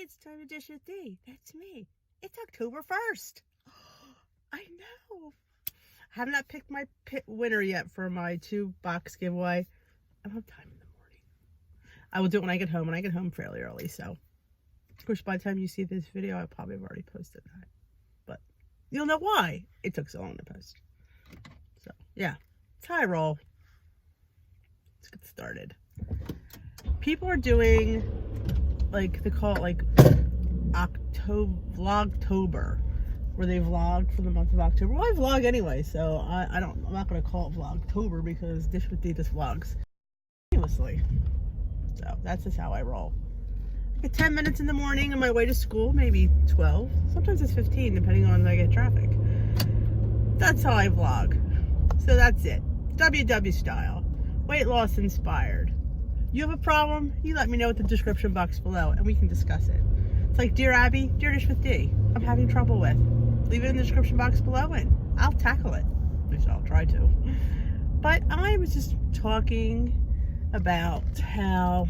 it's time to dish with D. That's me. It's October 1st. I know. I have not picked my winner yet for my 2-box giveaway. I don't have time in the morning. I will do it when I get home, and I get home fairly early, so of course by the time you see this video, I probably have already posted that. But you'll know why it took so long to post. So yeah, it's how I roll. Let's get started. People are doing, like, they call it like Vlogtober, where they vlog for the month of October. Well, I vlog anyway, so I'm not going to call it Vlogtober because Dish with D just vlogs continuously. So that's just how I roll. I get 10 minutes in the morning on my way to school, maybe 12. Sometimes it's 15, depending on when I get traffic. That's how I vlog. So that's it. WW style. Weight loss inspired. You have a problem, you let me know in the description box below and we can discuss it. It's like, Dear Abby, Dear Dish with D, I'm having trouble with. Leave it in the description box below and I'll tackle it. At least I'll try to. But I was just talking about how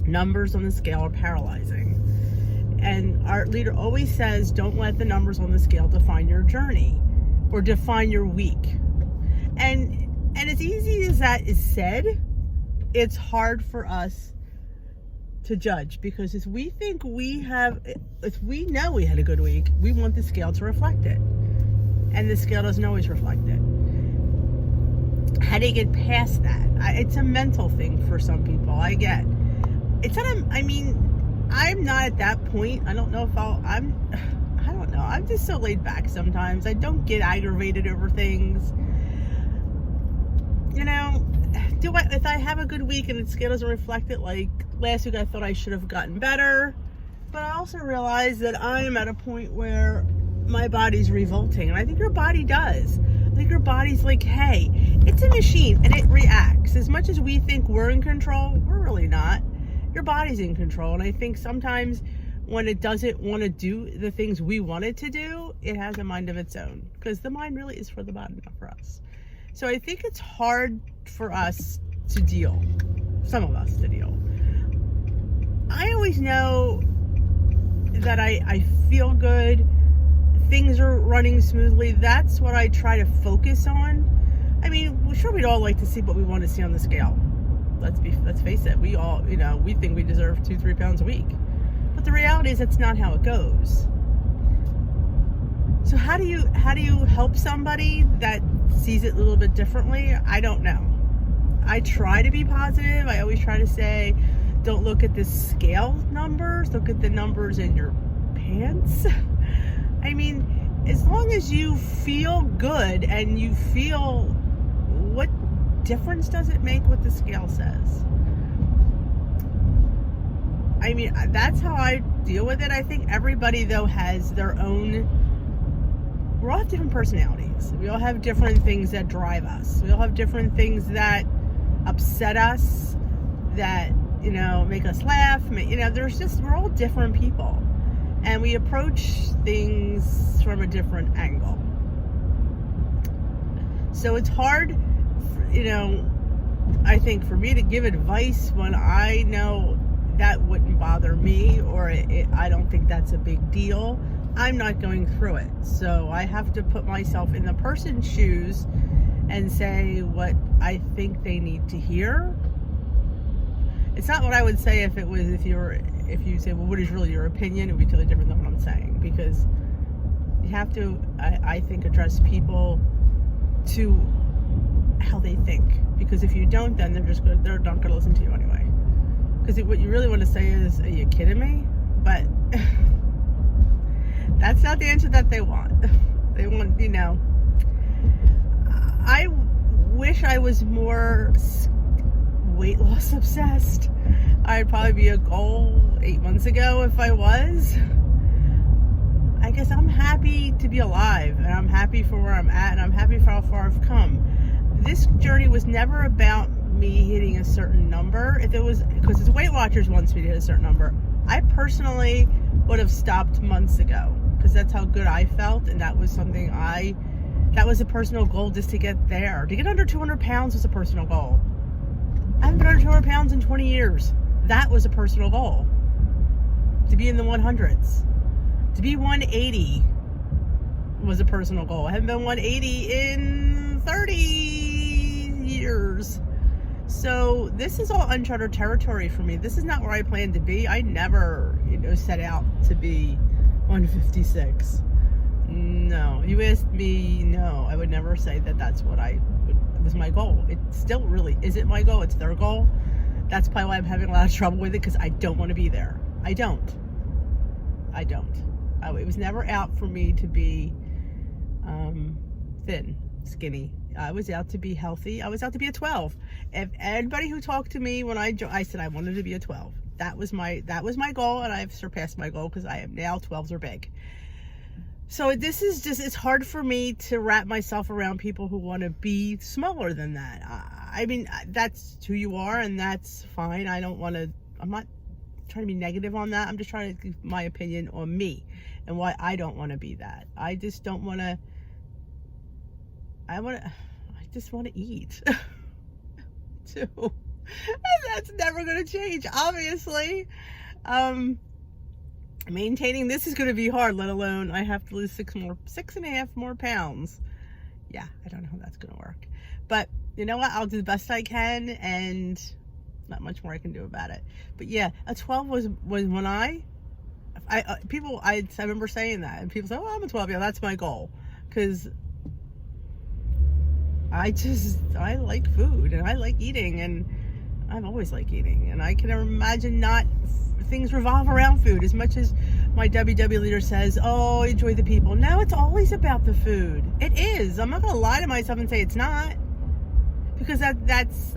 numbers on the scale are paralyzing. And our leader always says, don't let the numbers on the scale define your journey or define your week. And as easy as that is said, it's hard for us to judge, because if we know we had a good week, we want the scale to reflect it. And the scale doesn't always reflect it. How do you get past that? It's a mental thing for some people, I get. It's not, I'm not at that point. I don't know if I don't know. I'm just so laid back sometimes. I don't get aggravated over things. You know, if I have a good week and the scale doesn't reflect it, like last week I thought I should have gotten better, but I also realized that I am at a point where my body's revolting, and I think your body does. I think your body's like, hey, it's a machine and it reacts. As much as we think we're in control, we're really not. Your body's in control, and I think sometimes when it doesn't want to do the things we want it to do, it has a mind of its own, because the mind really is for the body, not for us. So I think it's hard for us to deal, some of us to deal. I always know that I feel good, things are running smoothly. That's what I try to focus on. I mean, sure, we'd all like to see what we want to see on the scale. Let's face it, we all, we think we deserve 2-3 pounds a week. But the reality is that's not how it goes. So how do you help somebody that sees it a little bit differently? I don't know. I try to be positive. I always try to say, don't look at the scale numbers, look at the numbers in your pants. I mean, as long as you feel good and you feel, what difference does it make what the scale says? I mean, that's how I deal with it. I think everybody, though, has their own, we all have different personalities. We all have different things that drive us. We all have different things that upset us, that, make us laugh. We're all different people. And we approach things from a different angle. So it's hard, I think, for me to give advice when I know that wouldn't bother me, or I don't think that's a big deal. I'm not going through it. So I have to put myself in the person's shoes and say what I think they need to hear. It's not what I would say if you say, well, what is really your opinion? It would be totally different than what I'm saying, because you have to, I think, address people to how they think. Because if you don't, then they're not going to listen to you anyway. Because what you really want to say is, are you kidding me? But that's not the answer that they want. They want, I wish I was more weight loss obsessed. I'd probably be a goal 8 months ago if I was. I guess I'm happy to be alive, and I'm happy for where I'm at, and I'm happy for how far I've come. This journey was never about me hitting a certain number. If it was, because the Weight Watchers wants me to hit a certain number, I personally would have stopped months ago, because that's how good I felt, and that was something that was a personal goal, just to get there. To get under 200 pounds was a personal goal. I haven't been under 200 pounds in 20 years. That was a personal goal. To to be in the 100s. To be 180 was a personal goal. I haven't been 180 in 30 years. So this is all uncharted territory for me. This is not where I plan to be. I never, set out to be 156. No. You asked me, no. I would never say that that's what was my goal. It still really isn't my goal. It's their goal. That's probably why I'm having a lot of trouble with it, because I don't want to be there. I don't. It was never out for me to be thin, skinny. I was out to be healthy. I was out to be a 12. If anybody who talked to me when I said I wanted to be a 12. That was my goal, and I've surpassed my goal, because I am now 12s are big. So this is just, it's hard for me to wrap myself around people who want to be smaller than that. I mean, that's who you are, and that's fine. I'm not trying to be negative on that. I'm just trying to give my opinion on me and why I don't want to be that. I just don't want to, I just want to eat too. And that's never going to change, obviously. Maintaining this is going to be hard, let alone I have to lose 6.5 more pounds. Yeah, I don't know how that's going to work. But you know what? I'll do the best I can, and not much more I can do about it. But yeah, a 12 was when I remember saying that, and people say, "Oh, I'm a 12." Yeah, that's my goal, because I like food, and I like eating, and I've always liked eating, and I can imagine things revolve around food. As much as my WW leader says, "Oh, enjoy the people." No, it's always about the food. It is. I'm not going to lie to myself and say it's not, because that's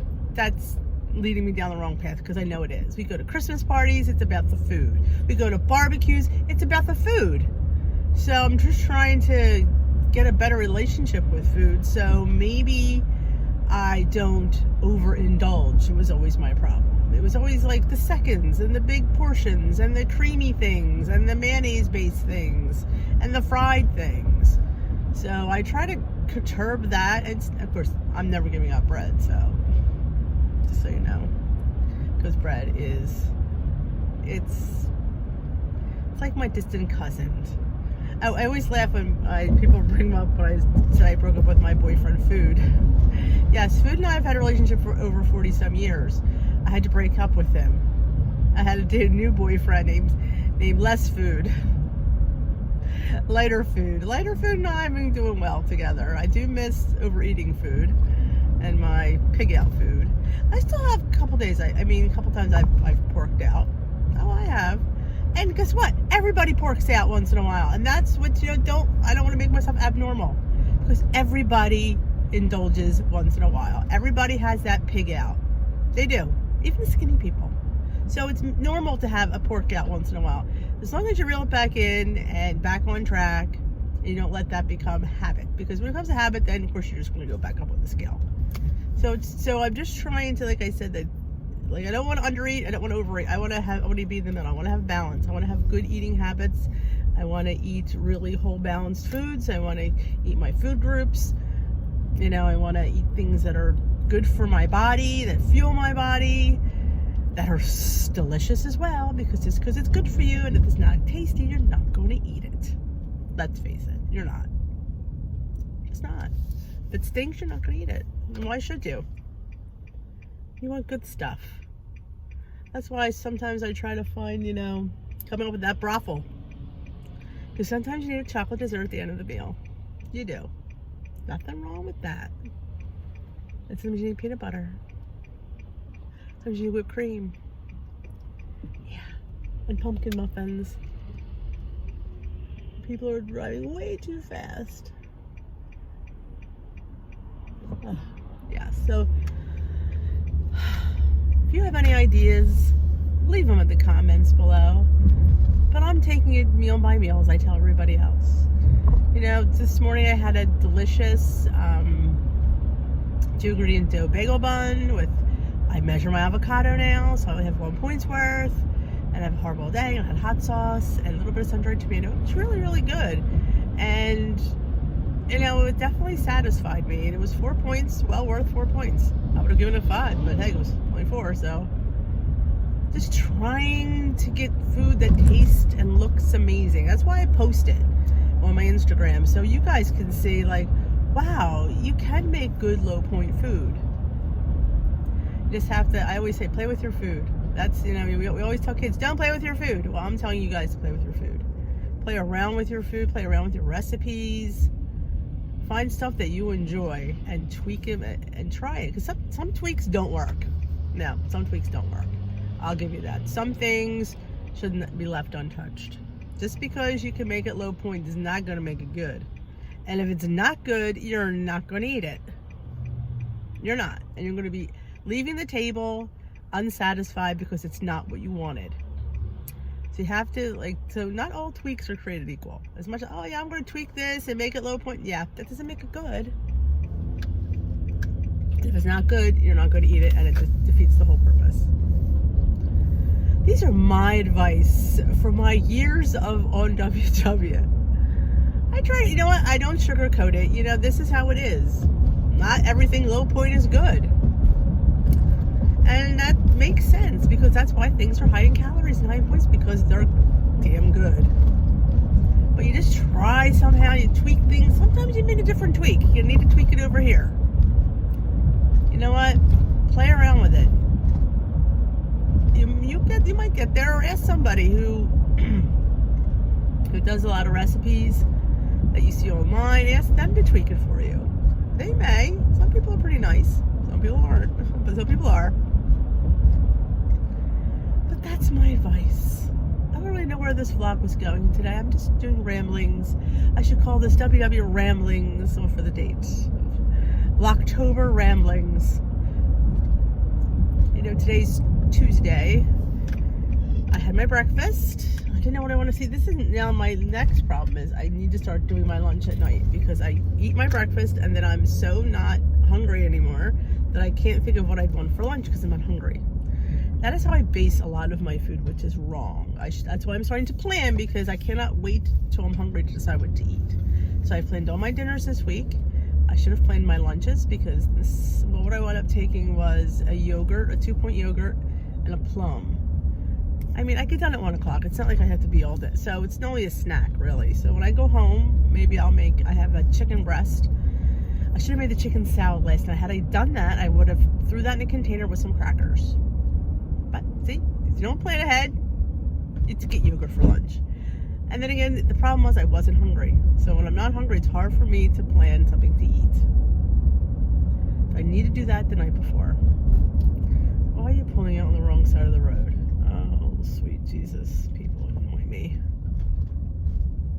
leading me down the wrong path, because I know it is. We go to Christmas parties, it's about the food. We go to barbecues, it's about the food. So I'm just trying to get a better relationship with food, so maybe I don't overindulge. It was always my problem. It was always like the seconds and the big portions and the creamy things and the mayonnaise-based things and the fried things. So I try to curb that, and of course I'm never giving up bread, so just so you know, because bread it's like my distant cousin. I always laugh when people bring up when I said I broke up with my boyfriend. Food. Yes, Food and I have had a relationship for over 40 some years. I had to break up with him. I had to date a new boyfriend named Less Food. Lighter Food. Lighter Food and I have been doing well together. I do miss overeating food and my pig out food. I still have a couple days. A couple times I've porked out. Oh, I have. And guess what? Everybody porks out once in a while. And that's what, I don't want to make myself abnormal, because everybody indulges once in a while. Everybody has that pig out. They do. Even skinny people. So it's normal to have a pork out once in a while. As long as you reel it back in and back on track, and you don't let that become habit. Because when it comes to habit, then of course you're just going to go back up on the scale. So I'm just trying to, like I said, that I don't want to undereat, I don't want to overeat. I want to be in the middle. I want to have balance. I want to have good eating habits. I want to eat really whole, balanced foods. I want to eat my food groups. I want to eat things that are good for my body, that fuel my body, that are delicious as well, because just because it's good for you and if it's not tasty, you're not going to eat it. Let's face it, you're not. It's not. If it stinks, you're not going to eat it. And why should you? You want good stuff. That's why sometimes I try to find, coming up with that brothel. Because sometimes you need a chocolate dessert at the end of the meal. You do. Nothing wrong with that. And sometimes you need peanut butter. Sometimes you need whipped cream. Yeah. And pumpkin muffins. People are driving way too fast. Oh, yeah, so if you have any ideas, leave them in the comments below. But I'm taking it meal by meal, as I tell everybody else. This morning I had a delicious 2-ingredient dough bagel bun I measure my avocado now, so I have 1 point's worth, and I have a hard-boiled egg, I had hot sauce, and a little bit of sun-dried tomato. It's really, really good. And, it definitely satisfied me, and it was 4 points, well worth 4 points. I would have given it 5, but hey, it was only 4, so just trying to get food that tastes and looks amazing. That's why I post it on my Instagram, so you guys can see, like, wow, you can make good low point food. You just have to, I always say, play with your food. That's, you know, we always tell kids, don't play with your food. Well, I'm telling you guys to play with your food. Play around with your food, play around with your recipes. Find stuff that you enjoy and tweak it and try it. Because some tweaks don't work. No, some tweaks don't work. I'll give you that. Some things shouldn't be left untouched. Just because you can make it low point is not going to make it good. And if it's not good, you're not going to eat it. You're not. And you're going to be leaving the table unsatisfied because it's not what you wanted. So you have to, like, so not all tweaks are created equal. As much as, oh yeah, I'm going to tweak this and make it low point. Yeah, that doesn't make it good. If it's not good, you're not going to eat it, and it just defeats the whole purpose. These are my advice for my years of on WW. I try, you know what, I don't sugarcoat it. You know, this is how it is. Not everything low point is good. And that makes sense, because that's why things are high in calories and high in points, because they're damn good. But you just try somehow, you tweak things. Sometimes you make a different tweak. You need to tweak it over here. You know what? Play around with it. You might get there, or ask somebody who does a lot of recipes that you see online. Ask them to tweak it for you. They may. Some people are pretty nice. Some people aren't, but some people are. But that's my advice. I don't really know where this vlog was going today. I'm just doing ramblings. I should call this WW Ramblings for the date. October Ramblings. You know, today's Tuesday. I had my breakfast. I didn't know what I want to see. This is now my next problem is I need to start doing my lunch at night, because I eat my breakfast and then I'm so not hungry anymore that I can't think of what I'd want for lunch because I'm not hungry. That is how I base a lot of my food, which is wrong. That's why I'm starting to plan, because I cannot wait till I'm hungry to decide what to eat. So I planned all my dinners this week. I should have planned my lunches, because what I wound up taking was a yogurt, a 2-point yogurt, and a plum. I mean, I get done at 1 o'clock. It's not like I have to be all day. So it's only a snack, really. So when I go home, maybe I have a chicken breast. I should have made the chicken salad last night. Had I done that, I would have threw that in a container with some crackers. But see, if you don't plan ahead, you get yogurt for lunch. And then again, the problem was I wasn't hungry. So when I'm not hungry, it's hard for me to plan something to eat. So I need to do that the night before. Why are you pulling out on the wrong side of the road? Oh, sweet Jesus. People annoy me.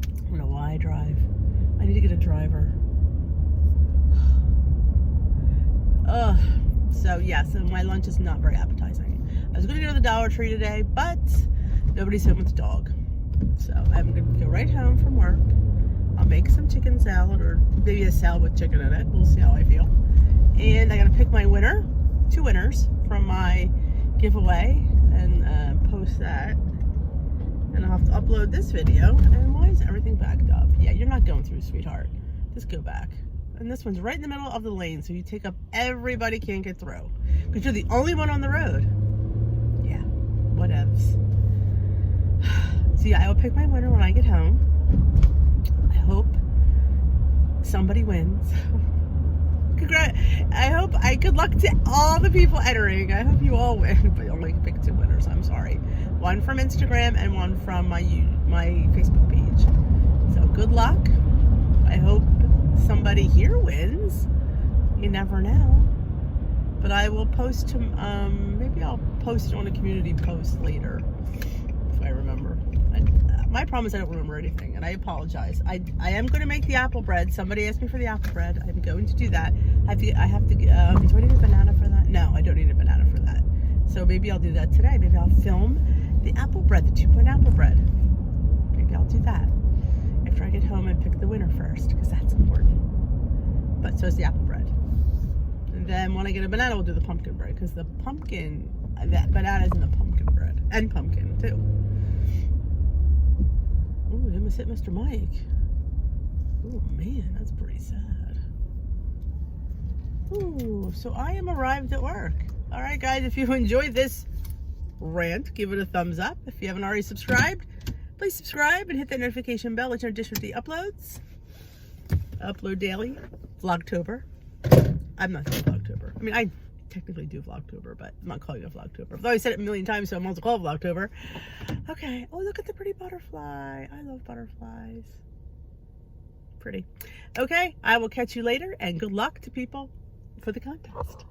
I don't know why I drive. I need to get a driver. Ugh. So yeah, so my lunch is not very appetizing. I was going to go to the Dollar Tree today, but nobody's home with the dog. So I'm going to go right home from work. I'll make some chicken salad, or maybe a salad with chicken in it. We'll see how I feel. And I got to pick my winner, 2 winners from my giveaway, and post that. And I'll have to upload this video. And why is everything backed up? Yeah, you're not going through, sweetheart. Just go back. And this one's right in the middle of the lane, so you take up, everybody can't get through. Because you're the only one on the road. Yeah, whatevs. So yeah, I will pick my winner when I get home. I hope somebody wins. Good luck to all the people entering. I hope you all win, but you only pick 2 winners. I'm sorry. One from Instagram and one from my Facebook page. So good luck. I hope somebody here wins. You never know. But I will post to, maybe I'll post it on a community post later, if I remember. My problem is I don't remember anything, and I apologize. I am going to make the apple bread. Somebody asked me for the apple bread. I'm going to do that. do I need a banana for that? No, I don't need a banana for that. So maybe I'll do that today. Maybe I'll film the apple bread, the 2-point apple bread. Maybe I'll do that after I get home and pick the winner first, because that's important. But so is the apple bread. And then when I get a banana, we'll do the pumpkin bread, because the pumpkin, that banana is in the pumpkin bread, and pumpkin too. Ooh, I almost hit Mr. Mike. Oh man, that's pretty sad. Ooh, so I am arrived at work. All right, guys, if you enjoyed this rant, give it a thumbs up. If you haven't already subscribed, please subscribe and hit that notification bell. Let you know Dish with the uploads. Upload daily. Vlogtober. I'm not saying Vlogtober. I mean, I technically do Vlogtober, but I'm not calling it Vlogtober. I've always said it a million times, so I'm also called Vlogtober. Okay. Oh, look at the pretty butterfly. I love butterflies. Pretty. Okay, I will catch you later, and good luck to people for the contest.